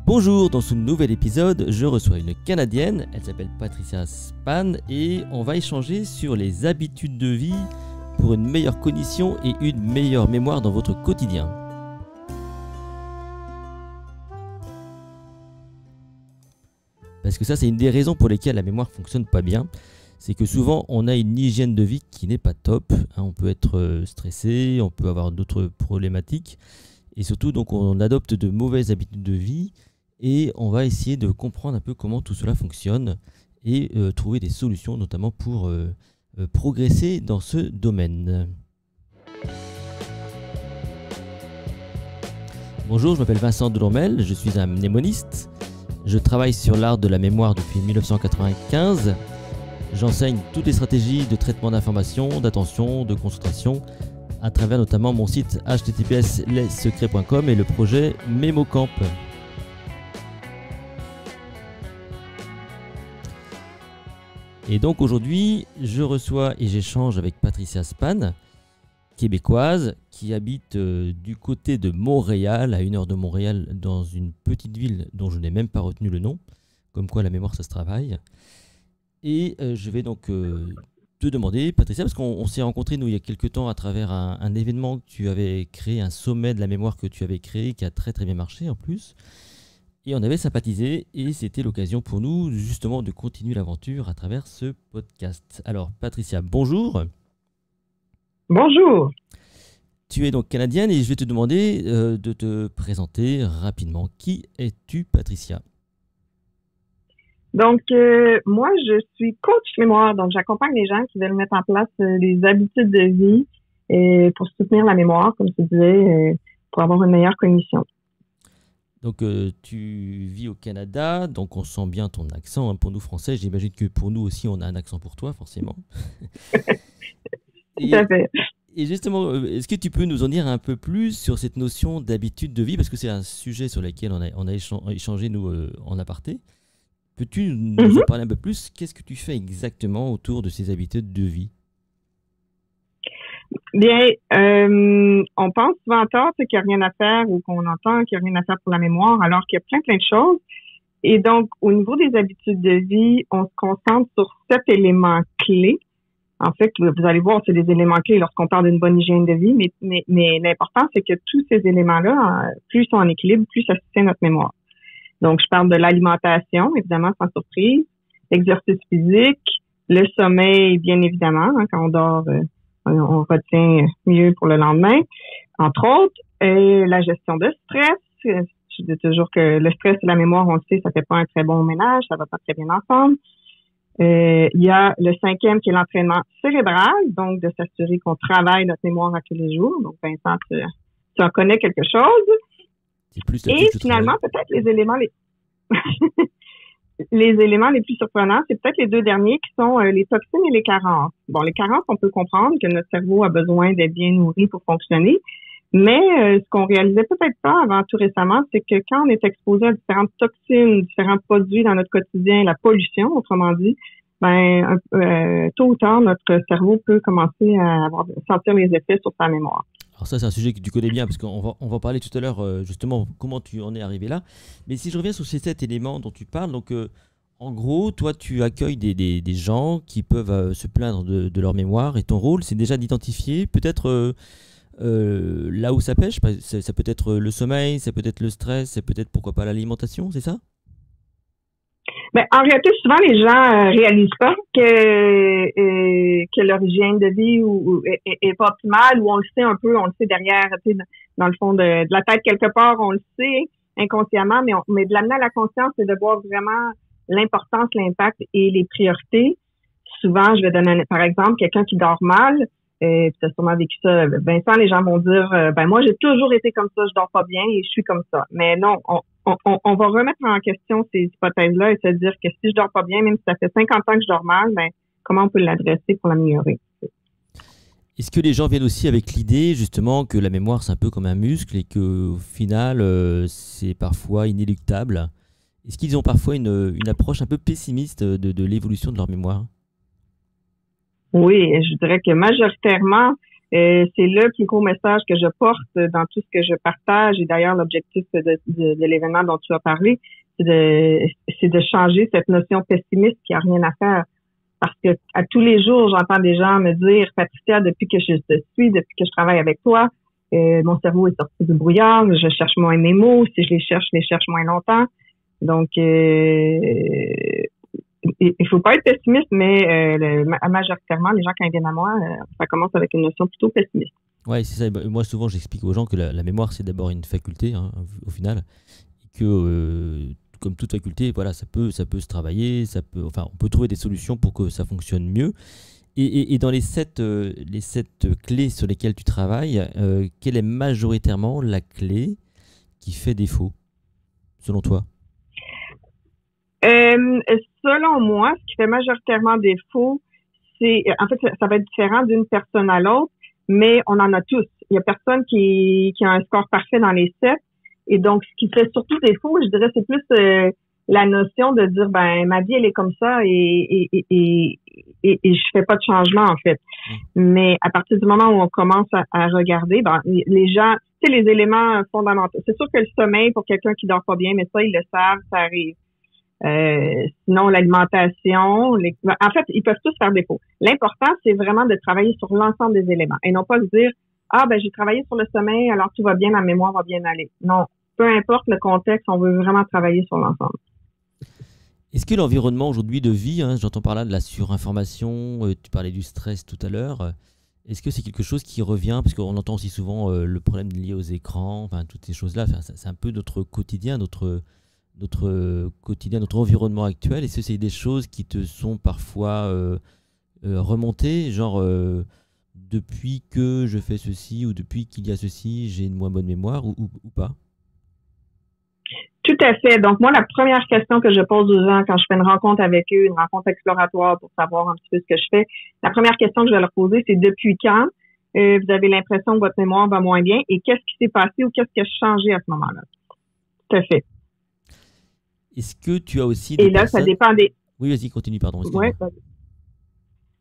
Bonjour, dans ce nouvel épisode, je reçois une Canadienne, elle s'appelle Patricia Span et on va échanger sur les habitudes de vie pour une meilleure cognition et une meilleure mémoire dans votre quotidien. Parce que ça, c'est une des raisons pour lesquelles la mémoire ne fonctionne pas bien. C'est que souvent, on a une hygiène de vie qui n'est pas top. On peut être stressé, on peut avoir d'autres problématiques. Et surtout, donc, on adopte de mauvaises habitudes de vie. Et on va essayer de comprendre un peu comment tout cela fonctionne et trouver des solutions, notamment pour progresser dans ce domaine. Bonjour, je m'appelle Vincent Delormel, je suis un mnémoniste. Je travaille sur l'art de la mémoire depuis 1995. J'enseigne toutes les stratégies de traitement d'information, d'attention, de concentration, à travers notamment mon site https://lessecrets.com et le projet MemoCamp. Et donc aujourd'hui, je reçois et j'échange avec Patricia Span, québécoise, qui habite du côté de Montréal, à 1 heure de Montréal, dans une petite ville dont je n'ai même pas retenu le nom, comme quoi la mémoire ça se travaille. Et je vais donc te demander, Patricia, parce qu'on s'est rencontrés nous il y a quelques temps à travers un événement que tu avais créé, un sommet de la mémoire que tu avais créé, qui a très très bien marché en plus. Et on avait sympathisé et c'était l'occasion pour nous justement de continuer l'aventure à travers ce podcast. Alors Patricia, bonjour. Bonjour. Tu es donc canadienne et je vais te demander de te présenter rapidement. Qui es-tu, Patricia? Donc, moi, je suis coach mémoire. Donc, j'accompagne les gens qui veulent mettre en place des habitudes de vie pour soutenir la mémoire, comme tu disais, pour avoir une meilleure cognition. Donc, tu vis au Canada, donc on sent bien ton accent. Hein, pour nous, Français, j'imagine que pour nous aussi, on a un accent pour toi, forcément. Tout à fait. Et justement, est-ce que tu peux nous en dire un peu plus sur cette notion d'habitude de vie? Parce que c'est un sujet sur lequel on a échangé, nous, en aparté. Peux-tu nous en parler un peu plus? Qu'est-ce que tu fais exactement autour de ces habitudes de vie? Bien, on pense souvent tard qu'il n'y a rien à faire ou qu'on entend qu'il n'y a rien à faire pour la mémoire, alors qu'il y a plein de choses. Et donc, au niveau des habitudes de vie, on se concentre sur 7 éléments clés. En fait, vous allez voir, c'est des éléments clés lorsqu'on parle d'une bonne hygiène de vie, mais l'important, c'est que tous ces éléments-là, plus ils sont en équilibre, plus ça soutient notre mémoire. Donc, je parle de l'alimentation, évidemment, sans surprise, l'exercice physique, le sommeil, bien évidemment, hein, quand on dort, on retient mieux pour le lendemain, entre autres, et la gestion de stress. Je dis toujours que le stress et la mémoire, on le sait, ça fait pas un très bon ménage, ça va pas très bien ensemble. Il y a le 5e qui est l'entraînement cérébral, donc de s'assurer qu'on travaille notre mémoire à tous les jours. Donc, Vincent, tu en connais quelque chose. Et finalement, peut-être les éléments les éléments les plus surprenants, c'est peut-être les 2 derniers qui sont les toxines et les carences. Bon, les carences, on peut comprendre que notre cerveau a besoin d'être bien nourri pour fonctionner, mais ce qu'on réalisait peut-être pas avant tout récemment, c'est que quand on est exposé à différentes toxines, différents produits dans notre quotidien, la pollution, autrement dit, tôt ou tard, notre cerveau peut commencer à sentir les effets sur sa mémoire. Alors ça, c'est un sujet que tu connais bien, parce qu'on va parler tout à l'heure, justement, comment tu en es arrivé là. Mais si je reviens sur ces 7 éléments dont tu parles, donc en gros, toi, tu accueilles des gens qui peuvent se plaindre de leur mémoire, et ton rôle, c'est déjà d'identifier peut-être là où ça pêche. Ça peut être le sommeil, ça peut être le stress, ça peut être, pourquoi pas, l'alimentation, c'est ça? Ben, en réalité, souvent, les gens réalisent pas que leur hygiène de vie est pas optimale, ou on le sait un peu, on le sait derrière, tu sais, dans le fond de la tête quelque part, on le sait inconsciemment, mais de l'amener à la conscience, c'est de voir vraiment l'importance, l'impact et les priorités. Souvent, je vais donner par exemple quelqu'un qui dort mal. Tu as sûrement vécu ça, Vincent, les gens vont dire moi j'ai toujours été comme ça, je dors pas bien et je suis comme ça. Mais non, on va remettre en question ces hypothèses-là et se dire que si je dors pas bien, même si ça fait 50 ans que je dors mal, comment on peut l'adresser pour l'améliorer? Est-ce que les gens viennent aussi avec l'idée justement que la mémoire c'est un peu comme un muscle et qu'au final c'est parfois inéluctable? Est-ce qu'ils ont parfois une approche un peu pessimiste de l'évolution de leur mémoire? Oui, je dirais que majoritairement, C'est le plus gros message que je porte dans tout ce que je partage. Et d'ailleurs, l'objectif de l'événement dont tu as parlé, c'est de changer cette notion pessimiste qui a rien à faire. Parce que à tous les jours, j'entends des gens me dire, Patricia, depuis que je te suis, depuis que je travaille avec toi, mon cerveau est sorti du brouillard, je cherche moins mes mots. Si je les cherche moins longtemps. Donc, il faut pas être pessimiste, mais majoritairement, les gens, quand ils viennent à moi, ça commence avec une notion plutôt pessimiste. Ouais, c'est ça. Moi, souvent, j'explique aux gens que la mémoire, c'est d'abord une faculté, hein, au final, et que, comme toute faculté, voilà, ça peut se travailler, on peut trouver des solutions pour que ça fonctionne mieux. Et dans les sept clés sur lesquelles tu travailles, quelle est majoritairement la clé qui fait défaut, selon toi? Selon moi, ce qui fait majoritairement défaut, en fait, ça va être différent d'une personne à l'autre, mais on en a tous. Il y a personne qui a un score parfait dans les 7. Et donc, ce qui fait surtout défaut, je dirais, c'est plus la notion de dire, ma vie, elle est comme ça et je fais pas de changement, en fait. Mais à partir du moment où on commence à regarder, les gens, tu sais, les éléments fondamentaux. C'est sûr que le sommeil, pour quelqu'un qui dort pas bien, mais ça, ils le savent, ça arrive. Sinon, l'alimentation, en fait, ils peuvent tous faire défaut. L'important, c'est vraiment de travailler sur l'ensemble des éléments et non pas se dire, j'ai travaillé sur le sommeil, alors tout va bien, ma mémoire va bien aller. Non, peu importe le contexte, on veut vraiment travailler sur l'ensemble. Est-ce que l'environnement aujourd'hui de vie, j'entends par là de la surinformation, tu parlais du stress tout à l'heure, est-ce que c'est quelque chose qui revient, parce qu'on entend aussi souvent le problème lié aux écrans, toutes ces choses-là, c'est un peu notre quotidien, notre quotidien, notre environnement actuel. Est-ce que c'est des choses qui te sont parfois remontées, genre depuis que je fais ceci ou depuis qu'il y a ceci, j'ai une moins bonne mémoire ou pas? Tout à fait. Donc, moi, la première question que je pose aux gens quand je fais une rencontre avec eux, une rencontre exploratoire pour savoir un petit peu ce que je fais, la première question que je vais leur poser, c'est depuis quand vous avez l'impression que votre mémoire va moins bien et qu'est-ce qui s'est passé ou qu'est-ce qui a changé à ce moment-là? Tout à fait. Est-ce que tu as aussi des personnes... ça dépend des... Oui, vas-y, continue, pardon. Ouais,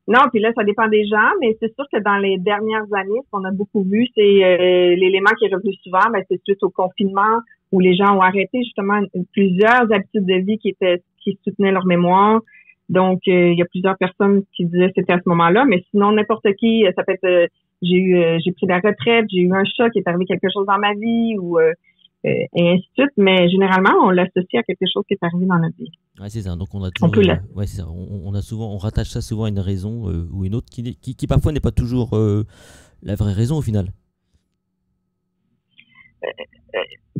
non, puis là, ça dépend des gens, mais c'est sûr que dans les dernières années, ce qu'on a beaucoup vu, c'est l'élément qui est revenu souvent, c'est suite au confinement où les gens ont arrêté justement plusieurs habitudes de vie qui soutenaient leur mémoire. Donc, il y a plusieurs personnes qui disaient que c'était à ce moment-là, mais sinon, n'importe qui, ça peut être j'ai pris la retraite, j'ai eu un choc, il est arrivé quelque chose dans ma vie ou et ainsi de suite, mais généralement, on l'associe à quelque chose qui est arrivé dans notre vie. Ouais, c'est ça. Donc, on a toujours, c'est ça. On rattache ça souvent à une raison ou une autre qui parfois n'est pas toujours la vraie raison au final.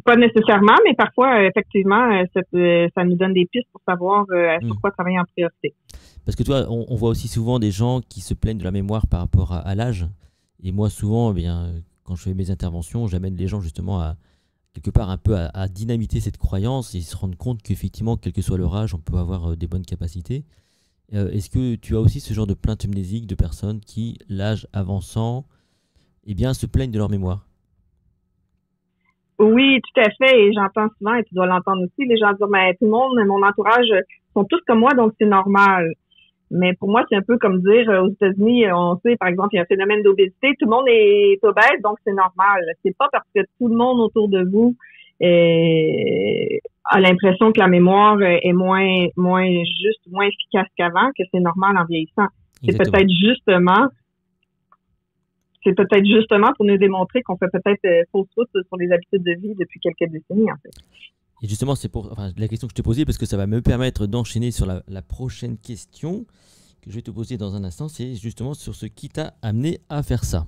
Pas nécessairement, mais parfois, effectivement, ça nous donne des pistes pour savoir sur quoi travailler en priorité. Parce que toi, on voit aussi souvent des gens qui se plaignent de la mémoire par rapport à l'âge. Et moi, souvent, quand je fais mes interventions, j'amène les gens justement à quelque part un peu à dynamiter cette croyance et se rendre compte qu'effectivement, quel que soit leur âge, on peut avoir des bonnes capacités. Est-ce que tu as aussi ce genre de plainte amnésique de personnes qui, l'âge avançant, se plaignent de leur mémoire? Oui, tout à fait. Et j'entends souvent, et tu dois l'entendre aussi, les gens disent, tout le monde, mon entourage, sont tous comme moi, donc c'est normal. Mais pour moi, c'est un peu comme dire, aux États-Unis, on sait, par exemple, il y a un phénomène d'obésité, tout le monde est obèse, donc c'est normal. C'est pas parce que tout le monde autour de vous a l'impression que la mémoire est moins juste, moins efficace qu'avant, que c'est normal en vieillissant. Exactement. C'est peut-être justement pour nous démontrer qu'on fait peut-être fausse route sur les habitudes de vie depuis quelques décennies, en fait. Et justement, c'est la question que je te posais, parce que ça va me permettre d'enchaîner sur la prochaine question que je vais te poser dans un instant, c'est justement sur ce qui t'a amené à faire ça.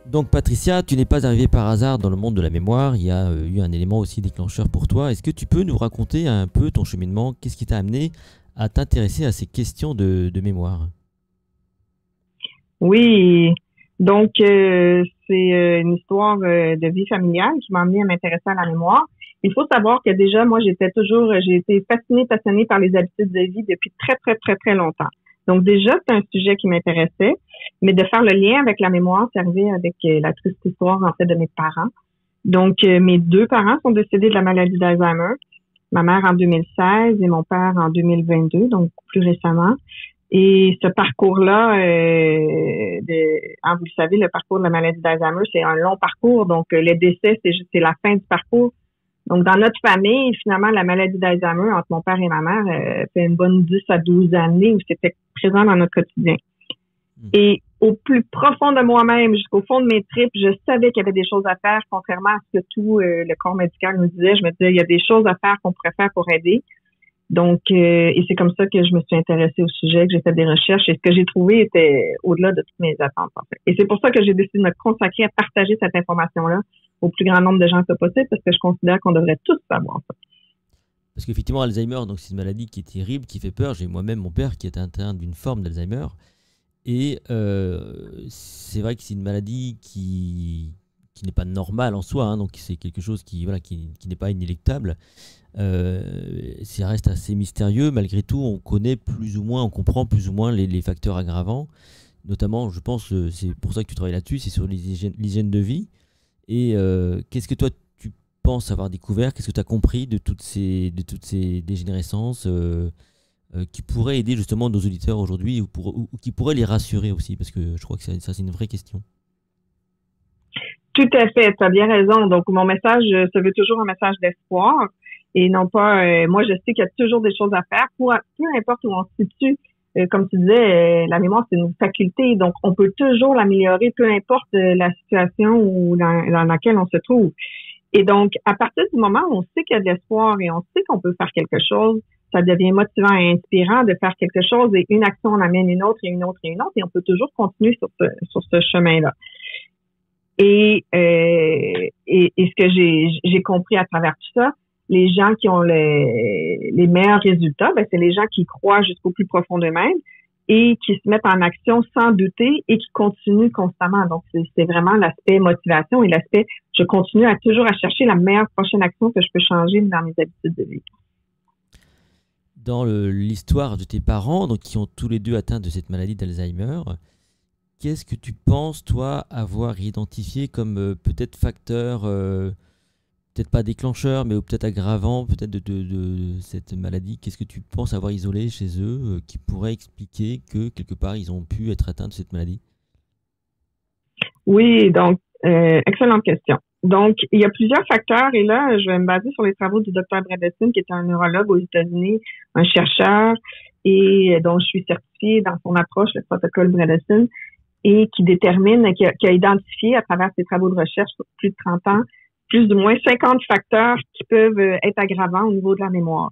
Donc Patricia, tu n'es pas arrivée par hasard dans le monde de la mémoire, il y a eu un élément aussi déclencheur pour toi. Est-ce que tu peux nous raconter un peu ton cheminement? Qu'est-ce qui t'a amené à t'intéresser à ces questions de mémoire? Oui, donc c'est une histoire de vie familiale qui m'a amené à m'intéresser à la mémoire. Il faut savoir que déjà, moi, j'ai été passionnée par les habitudes de vie depuis très, très, très, très longtemps. Donc déjà, c'est un sujet qui m'intéressait, mais de faire le lien avec la mémoire, c'est arrivé avec la triste histoire, en fait, de mes parents. Donc, mes 2 parents sont décédés de la maladie d'Alzheimer. Ma mère en 2016 et mon père en 2022, donc plus récemment. Et ce parcours-là, vous le savez, le parcours de la maladie d'Alzheimer, c'est un long parcours. Donc, le décès, c'est la fin du parcours. Donc, dans notre famille, finalement, la maladie d'Alzheimer, entre mon père et ma mère, fait une bonne 10 à 12 années où c'était présent dans notre quotidien. Et au plus profond de moi-même, jusqu'au fond de mes tripes, je savais qu'il y avait des choses à faire, contrairement à ce que tout le corps médical nous disait. Je me disais, il y a des choses à faire qu'on pourrait faire pour aider. Donc, et c'est comme ça que je me suis intéressée au sujet, que j'ai fait des recherches et ce que j'ai trouvé était au-delà de toutes mes attentes, en fait. Et c'est pour ça que j'ai décidé de me consacrer à partager cette information-là au plus grand nombre de gens que possible parce que je considère qu'on devrait tous savoir ça. Parce qu'effectivement, Alzheimer, donc c'est une maladie qui est terrible, qui fait peur. J'ai moi-même mon père qui est atteint d'une forme d'Alzheimer. Et c'est vrai que c'est une maladie qui n'est pas normale en soi, hein, donc c'est quelque chose qui n'est pas inéluctable. Ça reste assez mystérieux. Malgré tout, on connaît plus ou moins, on comprend plus ou moins les facteurs aggravants. Notamment, je pense, c'est pour ça que tu travailles là-dessus, c'est sur l'hygiène de vie. Et qu'est-ce que toi, tu penses avoir découvert? Qu'est-ce que tu as compris de toutes ces dégénérescences qui pourraient aider justement nos auditeurs aujourd'hui ou qui pourraient les rassurer aussi? Parce que je crois que ça, c'est une vraie question. Tout à fait, tu as bien raison. Donc, mon message se veut toujours un message d'espoir et non pas, moi, je sais qu'il y a toujours des choses à faire. Peu importe où on se situe, comme tu disais, la mémoire, c'est une faculté. Donc, on peut toujours l'améliorer, peu importe la situation ou dans laquelle on se trouve. Et donc, à partir du moment où on sait qu'il y a de l'espoir et on sait qu'on peut faire quelque chose, ça devient motivant et inspirant de faire quelque chose et une action en amène une autre et une autre et une autre et on peut toujours continuer sur ce chemin-là. Et ce que j'ai compris à travers tout ça, les gens qui ont les meilleurs résultats, c'est les gens qui croient jusqu'au plus profond d'eux-mêmes et qui se mettent en action sans douter et qui continuent constamment. Donc, c'est vraiment l'aspect motivation et l'aspect je continue toujours à chercher la meilleure prochaine action que je peux changer dans mes habitudes de vie. Dans l'histoire de tes parents, donc qui ont tous les deux atteint de cette maladie d'Alzheimer, qu'est-ce que tu penses, toi, avoir identifié comme peut-être facteur, peut-être pas déclencheur, mais peut-être aggravant peut-être de cette maladie? Qu'est-ce que tu penses avoir isolé chez eux qui pourrait expliquer que, quelque part, ils ont pu être atteints de cette maladie? Oui, donc, excellente question. Donc, il y a plusieurs facteurs et là, je vais me baser sur les travaux du Dr. Bredesen, qui est un neurologue aux États-Unis, un chercheur et dont je suis certifiée dans son approche, le protocole Bredesen, et qui détermine, qui a identifié à travers ses travaux de recherche sur plus de 30 ans, plus ou moins 50 facteurs qui peuvent être aggravants au niveau de la mémoire.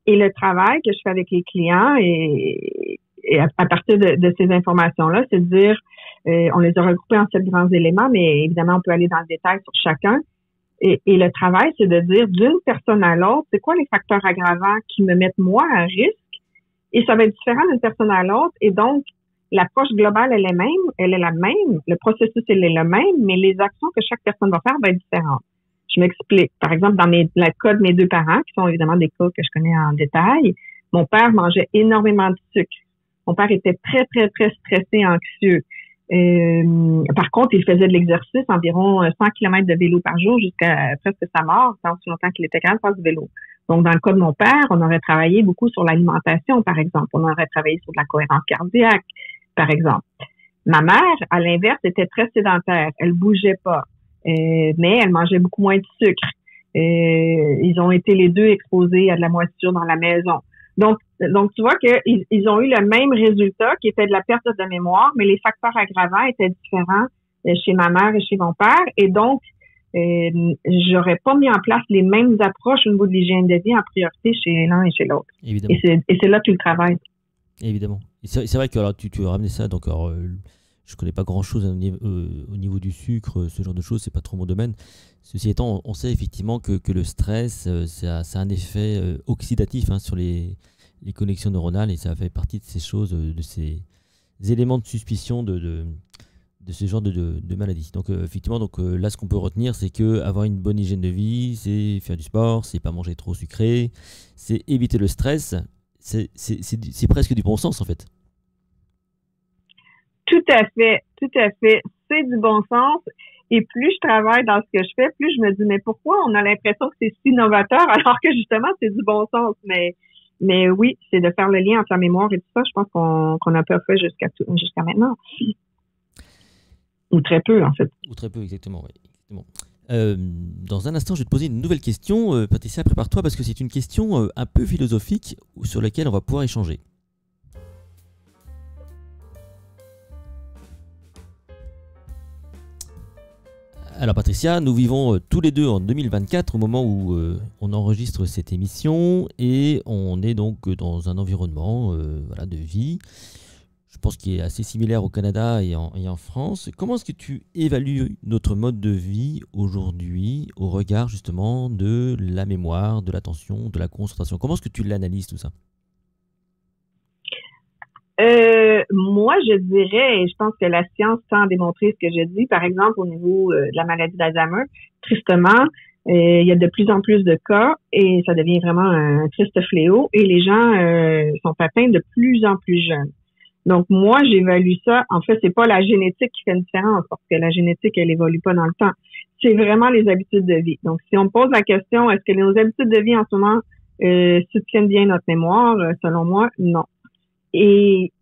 Et le travail que je fais avec les clients et à partir de ces informations-là, c'est de dire, on les a regroupés en 7 grands éléments, mais évidemment, on peut aller dans le détail sur chacun. Et le travail, c'est de dire d'une personne à l'autre, c'est quoi les facteurs aggravants qui me mettent moi à risque? Et ça va être différent d'une personne à l'autre. Et donc, l'approche globale, elle est la même, le processus, il est le même, mais les actions que chaque personne va faire vont être différentes. Je m'explique. Par exemple, dans le cas de mes 2 parents, qui sont évidemment des cas que je connais en détail, mon père mangeait énormément de sucre. Mon père était très, très, très stressé et anxieux. Par contre, il faisait de l'exercice, environ 100 km de vélo par jour jusqu'à presque sa mort, tant aussi longtemps qu'il était capable de faire du vélo. Donc, dans le cas de mon père, on aurait travaillé beaucoup sur l'alimentation, par exemple. On aurait travaillé sur de la cohérence cardiaque, par exemple. Ma mère, à l'inverse, était très sédentaire. Elle bougeait pas, mais elle mangeait beaucoup moins de sucre. Ils ont été les deux exposés à de la moisissure dans la maison. Donc tu vois qu'ils ont eu le même résultat qui était de la perte de mémoire, mais les facteurs aggravants étaient différents chez ma mère et chez mon père. Et donc, j'aurais pas mis en place les mêmes approches au niveau de l'hygiène de vie en priorité chez l'un et chez l'autre. Évidemment. Et c'est là tout le travail. Évidemment. C'est vrai que alors, tu as ramené ça, donc alors, je connais pas grand-chose au niveau du sucre, ce genre de choses, c'est pas trop mon domaine. Ceci étant, on sait effectivement que le stress, ça a un effet oxydatif sur les connexions neuronales et ça fait partie de ces choses, de ces éléments de suspicion de ce genre de maladie. Donc effectivement, là, ce qu'on peut retenir, c'est que avoir une bonne hygiène de vie, c'est faire du sport, c'est pas manger trop sucré, c'est éviter le stress. C'est presque du bon sens en fait. Tout à fait. C'est du bon sens. Et plus je travaille dans ce que je fais, plus je me dis, mais pourquoi on a l'impression que c'est si novateur alors que justement, c'est du bon sens. Mais oui, c'est de faire le lien entre la mémoire et tout ça. Je pense qu'on a pas fait jusqu'à maintenant. Ou très peu, en fait. Ou très peu, exactement. Oui, exactement. Dans un instant, je vais te poser une nouvelle question. Patricia, prépare-toi parce que c'est une question un peu philosophique sur laquelle on va pouvoir échanger. Alors Patricia, nous vivons tous les deux en 2024 au moment où on enregistre cette émission et on est donc dans un environnement voilà, de vie, je pense qu'il est assez similaire au Canada et en France. Comment est-ce que tu évalues notre mode de vie aujourd'hui au regard justement de la mémoire, de l'attention, de la concentration? Comment est-ce que tu l'analyses tout ça? Moi, je dirais, et je pense que la science tend à démontrer ce que je dis, par exemple, au niveau de la maladie d'Alzheimer, tristement, il y a de plus en plus de cas et ça devient vraiment un triste fléau et les gens sont atteints de plus en plus jeunes. Donc, moi, j'évalue ça. En fait, c'est pas la génétique qui fait une différence parce que la génétique, elle évolue pas dans le temps. C'est vraiment les habitudes de vie. Donc, si on me pose la question, est-ce que nos habitudes de vie en ce moment soutiennent bien notre mémoire? Selon moi, non. Et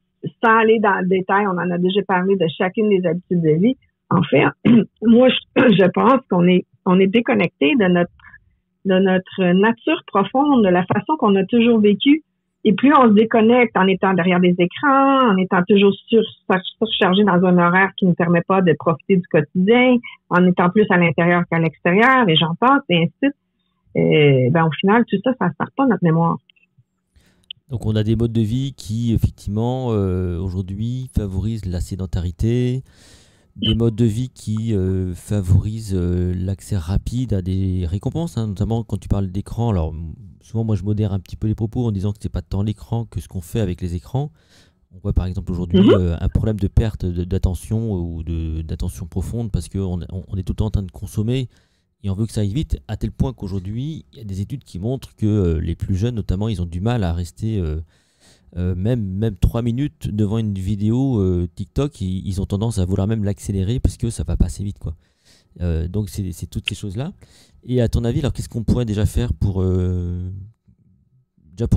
sans aller dans le détail, on en a déjà parlé de chacune des habitudes de vie. En fait, moi, je pense qu'on est déconnecté de notre nature profonde, de la façon qu'on a toujours vécu. Et plus on se déconnecte en étant derrière des écrans, en étant toujours surchargé dans un horaire qui ne permet pas de profiter du quotidien, en étant plus à l'intérieur qu'à l'extérieur, et j'en passe, et ainsi de suite. Au final, tout ça, ça ne sert pas notre mémoire. Donc on a des modes de vie qui, effectivement, aujourd'hui favorisent la sédentarité, des modes de vie qui favorisent l'accès rapide à des récompenses, hein, notamment quand tu parles d'écran. Alors souvent, moi, je modère un petit peu les propos en disant que c'est pas tant l'écran que ce qu'on fait avec les écrans. On voit par exemple aujourd'hui un problème de perte d'attention ou d'attention profonde parce qu'on est tout le temps en train de consommer. Et on veut que ça aille vite, à tel point qu'aujourd'hui, il y a des études qui montrent que les plus jeunes, notamment, ils ont du mal à rester même 3 minutes devant une vidéo TikTok. Ils ont tendance à vouloir même l'accélérer parce que ça va passer vite, quoi. Donc, c'est toutes ces choses-là. Et à ton avis, alors, qu'est-ce qu'on pourrait déjà faire pour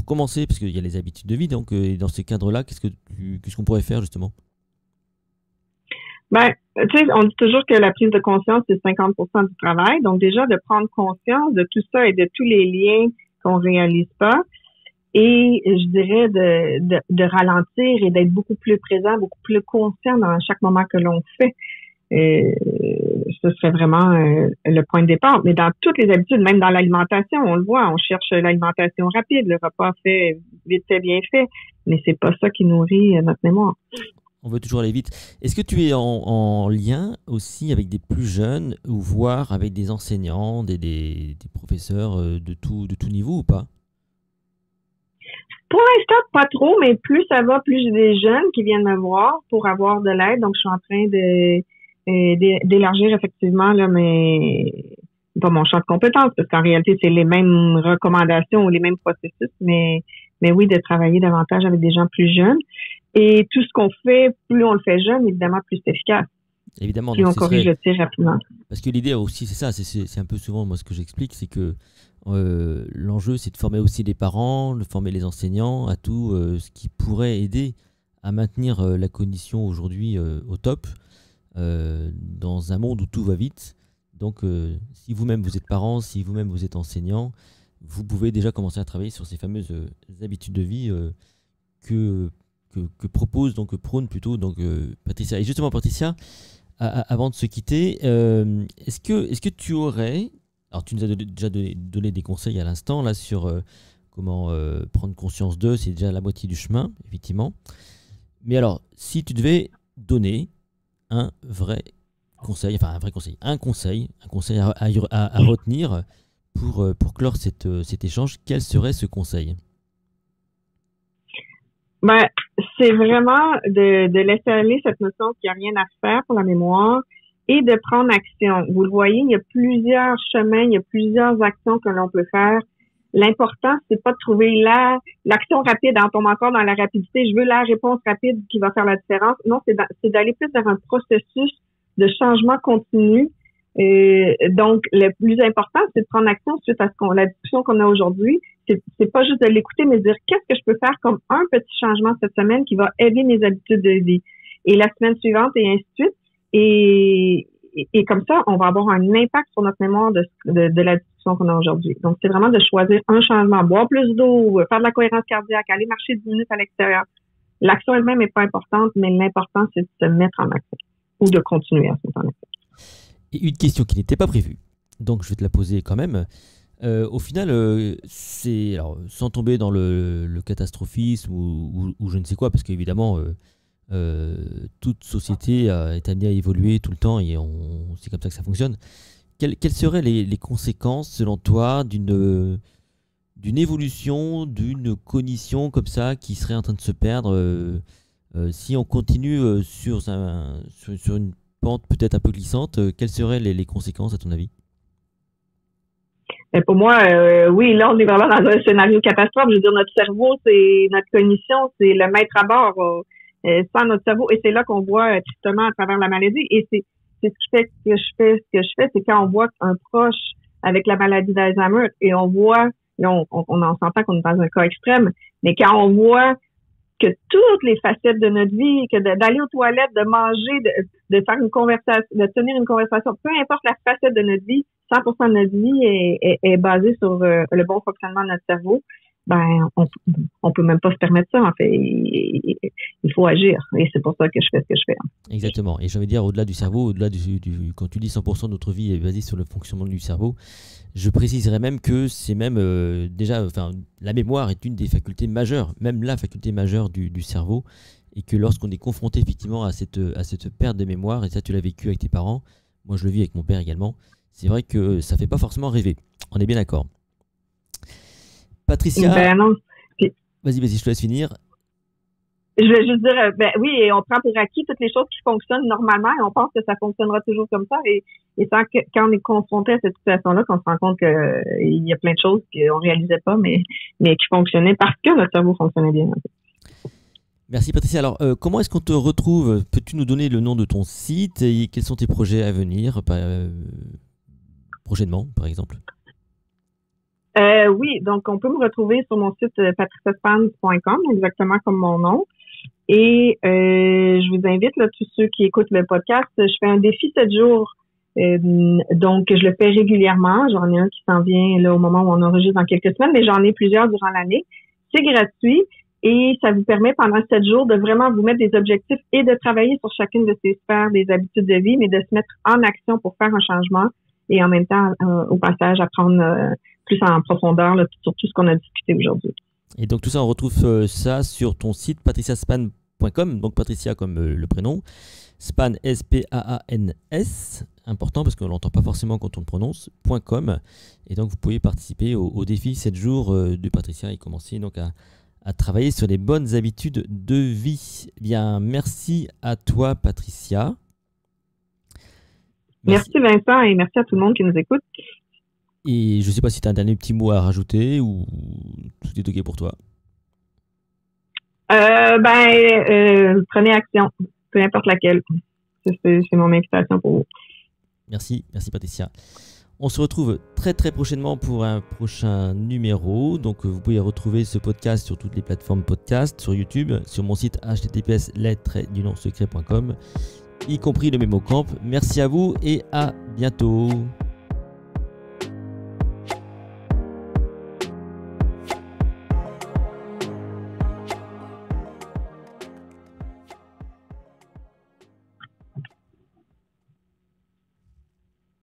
commencer, parce qu'il y a les habitudes de vie, donc dans ces cadres-là, qu'est-ce qu'on pourrait faire, justement? Tu sais, on dit toujours que la prise de conscience, c'est 50% du travail. Donc, déjà, de prendre conscience de tout ça et de tous les liens qu'on réalise pas. Et je dirais de ralentir et d'être beaucoup plus présent, beaucoup plus conscient dans chaque moment que l'on fait. Ce serait vraiment le point de départ. Mais dans toutes les habitudes, même dans l'alimentation, on le voit, on cherche l'alimentation rapide, le repas fait, vite fait, bien fait. Mais c'est pas ça qui nourrit notre mémoire. On veut toujours aller vite. Est-ce que tu es en lien aussi avec des plus jeunes ou voire avec des enseignants, des professeurs de tout niveau ou pas? Pour l'instant, pas trop, mais plus ça va, plus j'ai des jeunes qui viennent me voir pour avoir de l'aide. Donc, je suis en train d'élargir effectivement là, pas mon champ de compétences, parce qu'en réalité, c'est les mêmes recommandations ou les mêmes processus, mais oui, de travailler davantage avec des gens plus jeunes. Et tout ce qu'on fait, plus on le fait jeune, évidemment, plus c'est efficace. Évidemment. Plus on corrige le tir rapidement. Parce que l'idée aussi, c'est ça, c'est un peu souvent moi ce que j'explique, c'est que l'enjeu, c'est de former aussi les parents, de former les enseignants à tout ce qui pourrait aider à maintenir la condition aujourd'hui au top dans un monde où tout va vite. Donc, si vous-même vous êtes parent, si vous-même vous êtes enseignant, vous pouvez déjà commencer à travailler sur ces fameuses habitudes de vie que propose, donc prône plutôt Patricia. Et justement, Patricia, avant de se quitter, est-ce que tu aurais... Alors, tu nous as déjà donné des conseils à l'instant là sur comment prendre conscience d'eux, c'est déjà la moitié du chemin, effectivement. Mais alors, si tu devais donner un vrai conseil à retenir pour clore cet échange, quel serait ce conseil? C'est vraiment de laisser aller cette notion qu'il n'y a rien à faire pour la mémoire et de prendre action. Vous le voyez, il y a plusieurs chemins, il y a plusieurs actions que l'on peut faire. L'important, c'est pas de trouver l'action rapide. On tombe encore dans la rapidité. Je veux la réponse rapide qui va faire la différence. Non, c'est d'aller plus vers un processus de changement continu Donc, le plus important, c'est de prendre action suite à la discussion qu'on a aujourd'hui. C'est pas juste de l'écouter, mais de dire qu'est-ce que je peux faire comme un petit changement cette semaine qui va aider mes habitudes de vie. Et la semaine suivante, et ainsi de suite. Et comme ça, on va avoir un impact sur notre mémoire de la discussion qu'on a aujourd'hui. Donc, c'est vraiment de choisir un changement. Boire plus d'eau, faire de la cohérence cardiaque, aller marcher 10 minutes à l'extérieur. L'action elle-même n'est pas importante, mais l'important, c'est de se mettre en action ou de continuer à se mettre en action. Et une question qui n'était pas prévue, donc je vais te la poser quand même. Au final, c'est alors, sans tomber dans le catastrophisme ou je ne sais quoi, parce qu'évidemment, toute société est amenée à évoluer tout le temps et c'est comme ça que ça fonctionne. Quelles seraient les conséquences, selon toi, d'une évolution, d'une cognition comme ça qui serait en train de se perdre si on continue sur une pente peut-être un peu glissante? Quelles seraient les conséquences à ton avis? Pour moi, oui, là, on est vraiment dans un scénario catastrophe. Je veux dire, notre cerveau, c'est notre cognition, c'est le maître à bord sans notre cerveau. Et c'est là qu'on voit tristement à travers la maladie. Et c'est ce qui fait que ce que je fais, c'est quand on voit un proche avec la maladie d'Alzheimer et on voit, là, on en s'entend qu'on est dans un cas extrême, mais quand on voit que toutes les facettes de notre vie, que d'aller aux toilettes, de manger, de faire une conversation, de tenir une conversation, peu importe la facette de notre vie, 100% de notre vie est basée sur le bon fonctionnement de notre cerveau. Ben, on peut même pas se permettre ça, en fait. Il faut agir. Et c'est pour ça que je fais ce que je fais. Exactement. Et j'ai envie de dire, au-delà du cerveau, au-delà quand tu dis 100% de notre vie est basée sur le fonctionnement du cerveau, je préciserais même que c'est même déjà, la mémoire est une des facultés majeures, même la faculté majeure du cerveau, et que lorsqu'on est confronté effectivement à cette perte de mémoire, et ça tu l'as vécu avec tes parents, moi je le vis avec mon père également, c'est vrai que ça fait pas forcément rêver. On est bien d'accord. Patricia, ben non. vas-y, je te laisse finir. Je vais juste dire, ben oui, et on prend pour acquis toutes les choses qui fonctionnent normalement et on pense que ça fonctionnera toujours comme ça. Et quand on est confronté à cette situation-là, qu'on se rend compte qu'il y a plein de choses qu'on réalisait pas, mais qui fonctionnaient parce que notre cerveau fonctionnait bien. Merci Patricia. Alors, comment est-ce qu'on te retrouve? Peux-tu nous donner le nom de ton site et quels sont tes projets à venir prochainement, par exemple? Oui, donc on peut me retrouver sur mon site patriciaspans.com, exactement comme mon nom. Et je vous invite, là, tous ceux qui écoutent le podcast, je fais un défi 7 jours. Donc, je le fais régulièrement. J'en ai un qui s'en vient là au moment où on enregistre dans quelques semaines, mais j'en ai plusieurs durant l'année. C'est gratuit et ça vous permet pendant 7 jours de vraiment vous mettre des objectifs et de travailler sur chacune de ces sphères des habitudes de vie, mais de se mettre en action pour faire un changement et en même temps, au passage, apprendre plus en profondeur là, sur tout ce qu'on a discuté aujourd'hui. Et donc tout ça, on retrouve ça sur ton site patriciaspan.com, donc Patricia comme le prénom, Span, S-P-A-A-N-S, important parce qu'on ne l'entend pas forcément quand on le prononce, .com. Et donc vous pouvez participer au défi 7 jours de Patricia et commencer donc à travailler sur les bonnes habitudes de vie. Bien, merci à toi Patricia. Merci Vincent et merci à tout le monde qui nous écoute. Et je ne sais pas si tu as un dernier petit mot à rajouter ou tout est OK pour toi. Prenez action, peu importe laquelle. C'est mon invitation pour vous. Merci Patricia. On se retrouve très très prochainement pour un prochain numéro. Donc vous pouvez retrouver ce podcast sur toutes les plateformes podcast, sur YouTube, sur mon site https://secret.com, y compris le MemoCamp. Merci à vous et à bientôt.